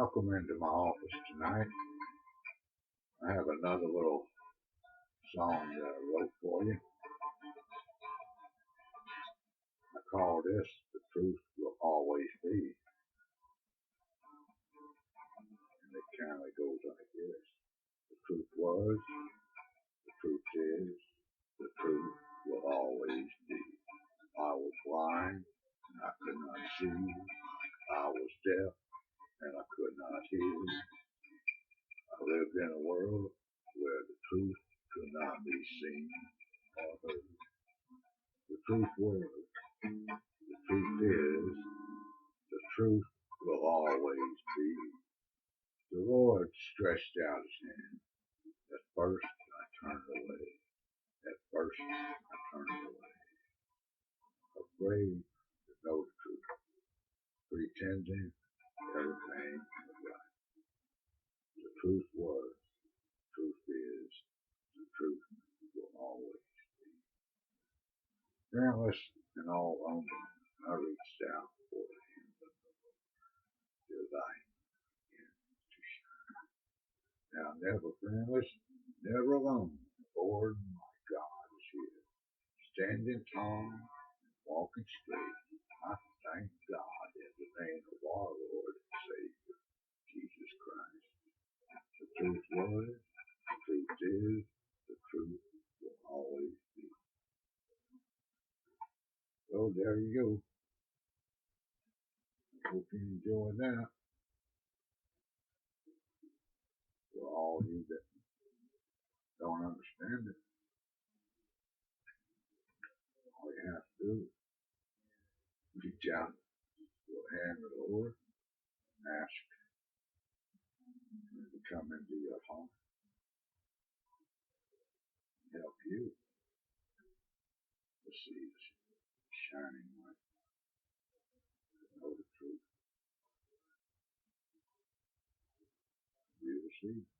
Welcome into my office tonight. I have another little song that I wrote for you. I call this "The Truth Will Always Be." And it kind of goes like this. The truth was, the truth is, the truth will always be. I was blind and I could not see. I was deaf and I could not hear. I lived in a world where the truth could not be seen or heard. The truth was, the truth is, the truth will always be. The Lord stretched out his hand. At first I turned away. At first I turned away. Afraid to know the truth. Pretending everything was right. The truth was, the truth is, the truth will always be. Friendless and all lonely, I reached out for the hand of the Lord. Till thy end to shine. Now never friendless, never alone. The Lord my God is here. Standing tall, walking straight. I thank God in the name of our Lord and Savior, Jesus Christ. The truth was, the truth is, the truth will always be. So there you go. I hope you enjoyed that. For all you that don't understand it, all you have to do is reach out to the hand of the Lord and ask Him to come into your heart and help you to see the shining light, to know the truth. You will see.